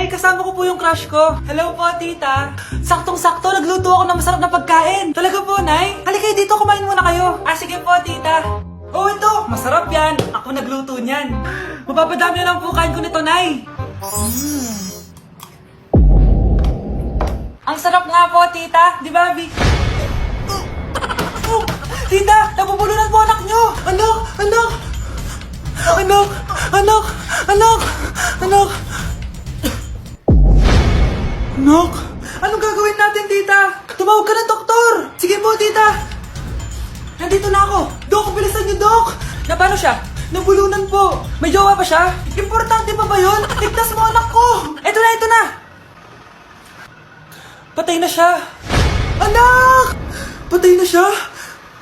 Nay, kasama ko po yung crush ko. Hello po, tita. Saktong-sakto, nagluto ako ng masarap na pagkain. Talaga po, Nay? Halika dito, kumain muna kayo. Sige po, tita. Oh, ito, masarap yan. Ako nagluto niyan. Mapapadami na lang po kain ko nito, Nay. Ang sarap nga po, tita. Di ba, Vic? Tita, nabubulunan po anak nyo. Anak. Anak, anong gagawin natin, tita? Tumawag ka ng doktor. Sige po, tita. Nandito na ako. Dok, bilisan niyo, Dok. Na paano siya? Nabulunan po. May jowa pa siya? Importante pa ba yun? Ligtas mo anak ko. Ito na. Patay na siya. Anak! Patay na siya?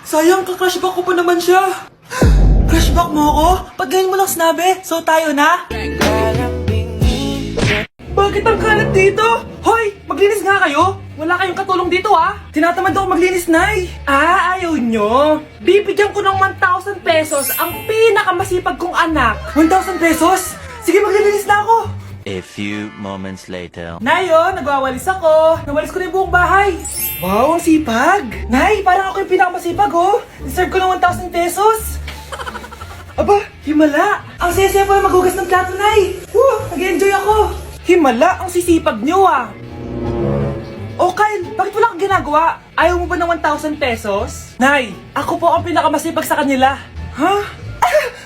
Sayang, ka-crushback ko pa naman siya. Crushback mo ako? Pag ganyan mo lang sinabi, so tayo na? Bakit ang kalat dito? Hoy, maglinis nga kayo. Wala kayong katulong dito Tinatamad ako maglinis, Nay. Ayaw nyo? Bibigyan ko ng 1,000 pesos ang pinakamasipag kong anak. 1,000 pesos? Sige, maglilinis na ako. A few moments later. Nay, nagwawalis ako. Nawalis ko na yung buong bahay. Wow, ang sipag. Nay, parang ako yung pinakamasipag, Deserve ko ng 1,000 pesos. Aba, himala. Ang saya-saya pala maghugas ng plato, Nay. Nag-enjoy ako. Himala, ang sisipag nyo, Oh, Kyle, bakit wala kang ginagawa? Ayaw mo ba ng 1,000 pesos? Nay, ako po ang pinakamasipag sa kanila. Ha?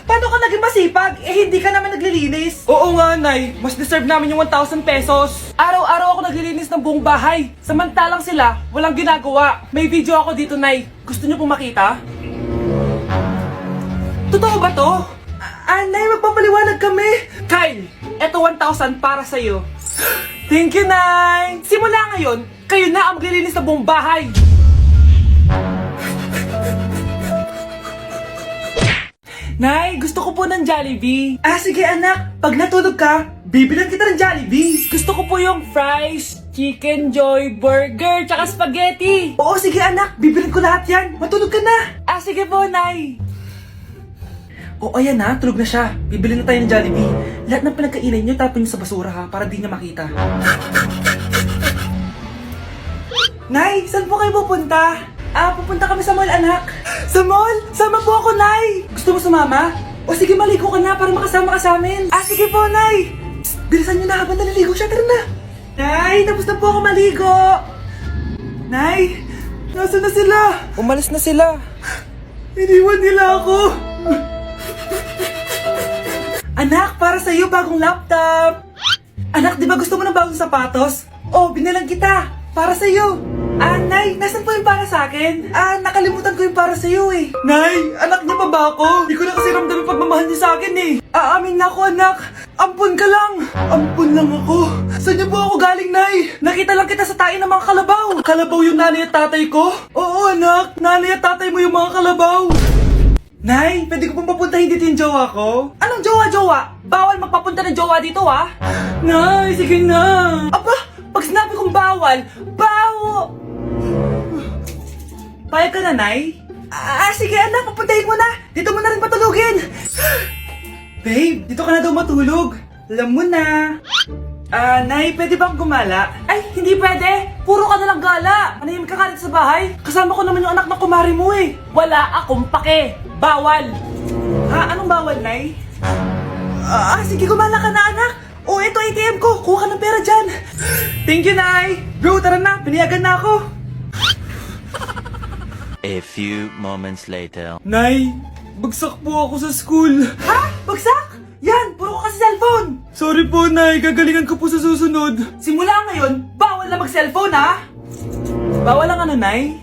Paano ka naging masipag? Hindi ka naman naglilinis. Oo nga, Nay. Mas deserve namin yung 1,000 pesos. Araw-araw ako naglilinis ng buong bahay. Samantalang sila, walang ginagawa. May video ako dito, Nay. Gusto niyo pong makita? Totoo ba to? Nay, magpapaliwanag kami. Kyle, eto 1,000 para sa'yo. Thank you, Nay. Simula ngayon, kayo na ang maglilinis ng buong bahay. Nay, gusto ko po ng Jollibee. Sige anak, pag natulog ka, bibilan kita ng Jollibee. Gusto ko po yung fries, chicken joy, burger, tsaka spaghetti. Oo, sige anak, bibilan ko lahat yan. Matulog ka na. Sige po, Nay. Ayan na, tulog na siya. Bibilin na tayo ng Jollibee. Lahat ng pinagkainan niyo, tapon niyo sa basura para di niya makita. Nay, saan po kayo pupunta? Pupunta kami sa mall, anak. Sa mall? Sama po ako, Nay. Gusto mo sumama? Sige, maligo ka na para makasama ka sa amin. Sige po, Nay. Psst, bilisan niyo na habang naliligo siya. Tara na. Nay, tapos na po ako maligo. Nay, nasaan na sila? Umalis na sila. Iniwan nila ako. Anak, para sa'yo, bagong laptop. Anak, di ba gusto mo ng bagong sapatos? Binalang kita. Para sa'yo. Nay, nasan po yung para sa akin? Nakalimutan ko yung para sa'yo Nay, anak niya pa ba ako? Di ko na kasi ramdam yung pagmamahal niya sa akin Aamin na ako, anak. Ampun ka lang. Ampun lang ako. Saan niyo po ako galing, Nay? Nakita lang kita sa tayo ng mga kalabaw. Kalabaw yung nanay at tatay ko? Oo, anak. Nanay at tatay mo yung mga kalabaw. Nay, pwede ko pong papuntahin dito yung jowa ko? Anong jowa-jowa? Bawal magpapunta ng jowa dito, Nay, sige na. Aba, pag sinabi kong bawal, Payag ka na, Nay? Sige anak, papuntahin mo na. Dito mo na rin patulugin. Babe, dito ka na daw matulog. Alam mo na. Nay, pwede bang gumala? Hindi pwede. Puro ka nalang gala. Manahimik ka ka dito sa bahay. Kasama ko naman yung anak ng kumari mo Wala akong pake. Bawal. Anong bawal, Nay? Sige, gumala ka na, anak. Ito ATM ko. Kuha ka ng pera dyan. Thank you, Nay. Bro, tara na. Piniyagan na ako. A few moments later. Nay, bagsak po ako sa school. Bagsak? Yan, puro ka kasi cellphone. Sorry po, Nay. Gagalingan ko po sa susunod. Simula ngayon, bawal na mag-cellphone, Bawal lang Nay?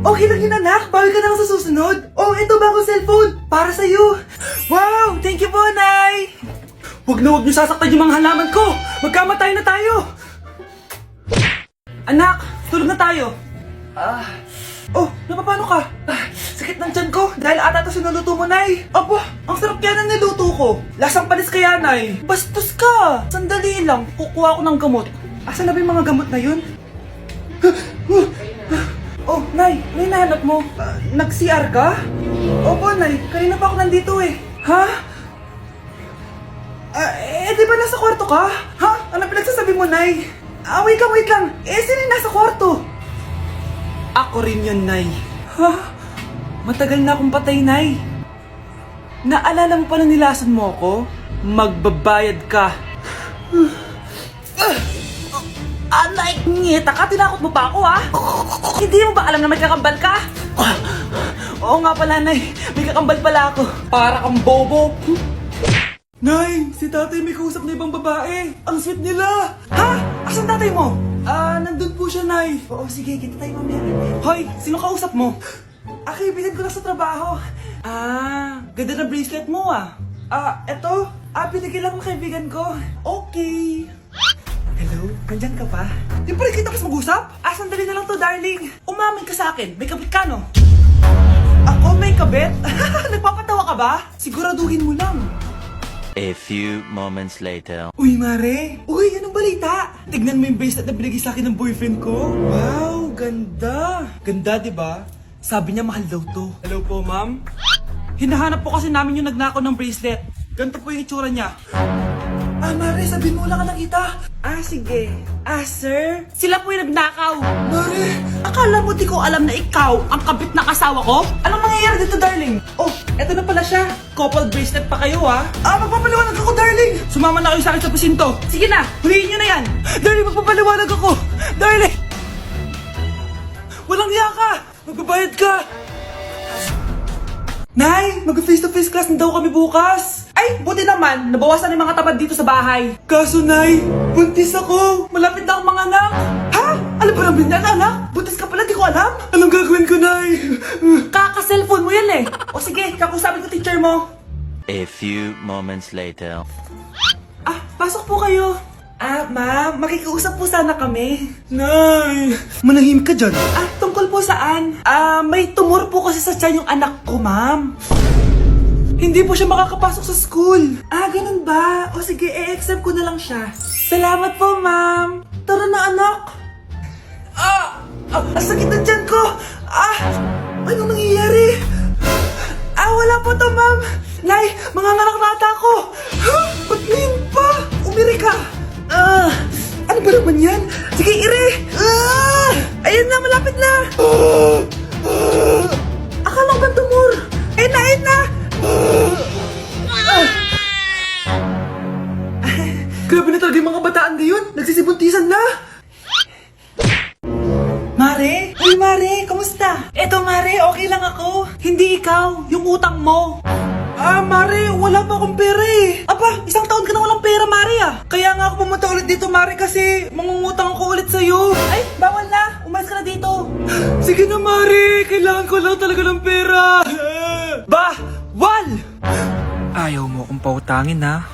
Okay lang yun, anak. Bawal ka na lang sa susunod. Ito bagong cellphone. Para sa'yo. Wow, thank you po, Nay. Huwag niyo sasaktan yung mga halaman ko. Magkamatay na tayo. Anak, tulog na tayo. Napapano ka? Sakit ng tiyan ko dahil ata ito sinuluto mo, Nay. Aba, ang sarap kaya na niluto ko. Lasang panis kaya, Nay. Bastos ka. Sandali lang, kukuha ko ng gamot. Asan na ba yung mga gamot na yun? Nay, may nahanap mo. Nag-CR ka? Opo, Nay. Kanina pa ako nandito Ha? Di ba nasa kwarto ka? Ha? Ano pinagsasabi mo, Nay? Wait lang. Sino yung nasa kwarto? Ako rin yun, Nay. Ha? Matagal na akong patay, Nay. Naalala mo pa na nilason mo ako? Magbabayad ka. Nay, ngita ka, tinakot mo pa ako, ha? Hindi mo ba alam na may kakambal ka? Oo nga pala, Nay. May kakambal pala ako. Para kang bobo. Nay, si tatay may kausap na ibang babae. Ang sweet nila. Ha? Asan tatay mo? Nandun po siya, Nay. Oo, sige, kita tayo mamaya. Hoy, sino kausap mo? Kaibigan ko lang sa trabaho. Ganda na bracelet mo, eto. Binigyan lang ng kaibigan ko. Okay. Hello? Nandyan ka pa? Di pa rin kita kasi mag-usap? Sandali na lang to, darling. Umamin ka sa akin. May kabit ka, no? Ako may kabit? Nagpapatawa ka ba? Siguraduhin mo lang. A few moments later. Uy, Mare! Uy, anong balita? Tignan mo yung bracelet na binigay sa akin ng boyfriend ko. Wow, ganda! Ganda, di ba? Sabi niya mahal daw to. Hello po, ma'am? Hinahanap po kasi namin yung nagnakaw ng bracelet. Ganito po yung itsura niya. Mare, sabihin mo lang ka nakita. Sige. Sir? Sila po yung nagnakaw. Mare! Akala mo di ko alam na ikaw ang kabit na kasawa ko? Anong mangyayari dito, darling? Oh, eto na pala siya. Couple bracelet pa kayo, ha? Magpapaliwanag ako, darling! Sumama na kayo sa akin sa presinto. Sige na, huliin nyo na yan. Darling, magpapaliwanag ako. Darling! Walang hiya ka! Magbabayad ka! Nay, mag-face-to-face class na daw kami bukas. Ay, buti naman, nabawasan yung mga tabad dito sa bahay. Kaso, Nay, buntis ako. Malapit na akong manganak. Ha? Alam ba namin yan, anak? Buntis ka pala, di ko alam. Anong gagawin ko, Nay? Kaka-cellphone mo yan, O sige, kakusapin ko teacher mo. A few moments later. Pasok po kayo. Ma'am, makikiusap po sana kami. Nay, manahim ka dyan. Tungkol po saan? May tumor po kasi sa tiyan yung anak ko, ma'am. Hindi po siya makakapasok sa school. Ganun ba? O sige, i-exempt ko na lang siya. Salamat po, ma'am. Tara na, anak. Ang sakit ng tiyan ko. Anong nangyayari? Wala po to, ma'am. Nay, manganganak na ata ako. Ba't ngayon pa? Umiri ka. Ano ba naman yan? Sige, ire! Ayun na, malapit na! Akala ko bang tumor? Ayun na! Grabe na talaga yung mga bataan ngayon. Nagsisibuntisan na. Mare? Uy, Mare, kamusta? Eto, Mare, okay lang ako. Hindi ikaw, yung utang mo. Mare, wala pa akong pera eh. Isang taon ka na walang pera, Mare Kaya nga ako pumunta ulit dito, Mare, kasi mangungutang ako ulit sa'yo. Ay, bawal na. Umalis ka na dito. Sige na, Mare. Kailangan ko lang talaga ng pera. Bawal! Ayaw mo akong pautangin, ha?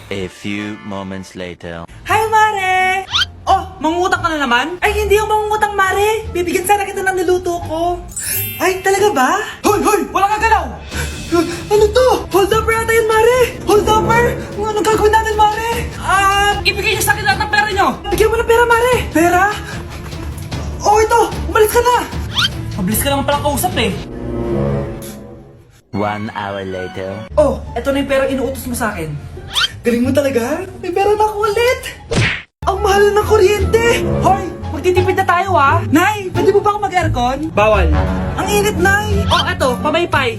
A few moments later. Hi, Mare! Mangungutang ka na naman? Ay, hindi ako mangungutang, Mare. Bibigyan sana kita ng niluto ko. Ay, talaga ba? Hoy! Wala kang galaw! Ano to? Hold upper yata yun, Mare! Hold upper? Anong gagawin natin, Mare? Ibigay niyo sa akin lahat ng pera niyo! Bigyan mo ng pera, Mare! Pera? Ito! Umalis ka na! Mabilis ka naman palang kausap eh. 1 hour later. Eto na yung pera inuutos mo sa akin. Galing mo talaga? May pera na ako ulit! Ang mahal ng kuryente! Hoy! Magtitipid na tayo, ha? Nay, pwede mo ba ako mag-aircon? Bawal. Ang init, Nay! Eto, pamaypay.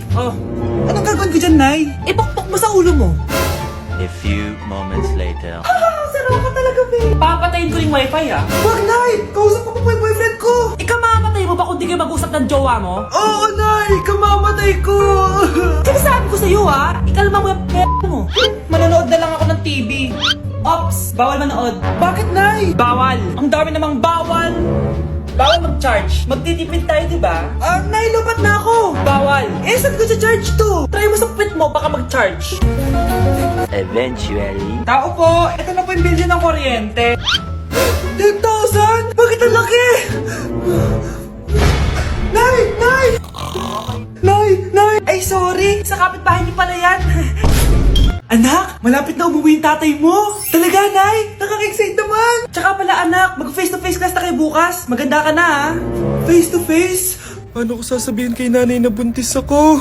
Anong gagawin ko dyan, Nay? Ipokpok mo sa ulo mo. A few moments later. Saro ka talaga, babe. Papatayin ko yung wifi, ha? Wag, Nay! Kausap ko pa po yung boyfriend ko! Ikamamatay mo ba kung di kayo mag-usap ng jowa mo? Oo, Nay! Ikamamatay ko! Sinasabi ko sa'yo, ha? Ikalma mo yung mo. Manonood na lang ako ng TV. Ops! Bawal manood. Bakit, Nay? Bawal. Ang dami namang bawal. Bawal mag-charge. Magtitipid tayo, di ba? Nay, lupat na ako. Bawal. Saan ko sa-charge to? Try mo sa pit mo, baka mag-charge. Eventually. Tao po, ito na po yung bill ng kuryente. 10,000? Bakit ang laki? Nay! Ay, sorry. Sa kapitbahay niyo pala yan. Anak, malapit na umuwi yung tatay mo. Talaga, Nay? Nakaka-excite naman. Tsaka pala, anak, mag-face-to-face class na kayo bukas. Maganda ka na, ha? Face-to-face? Paano ko sasabihin kay nanay na buntis ako?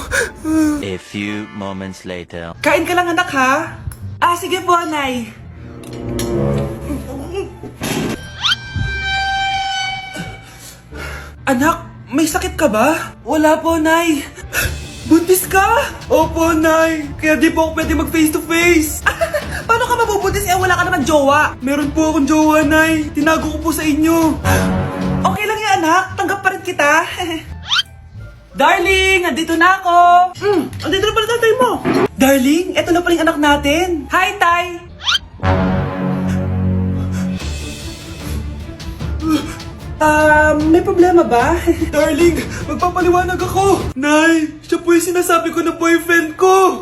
A few moments later. Kain ka lang, anak, ha? Sige po, Nay. Anak, may sakit ka ba? Wala po, Nay. Buntis ka? Opo, Nay. Kaya di po ako pwede mag face to face. Paano ka mabubuntis wala ka naman jowa? Meron po akong jowa, Nay. Tinago ko po sa inyo. Okay lang yan, anak. Tanggap pa rin kita. Darling, andito na ako. Andito na pala tatay mo. Darling, eto na pala yung anak natin. Hi, Tay. May problema ba? Darling, magpapaliwanag ako. Nay, siya po yung sinasabi ko na boyfriend ko.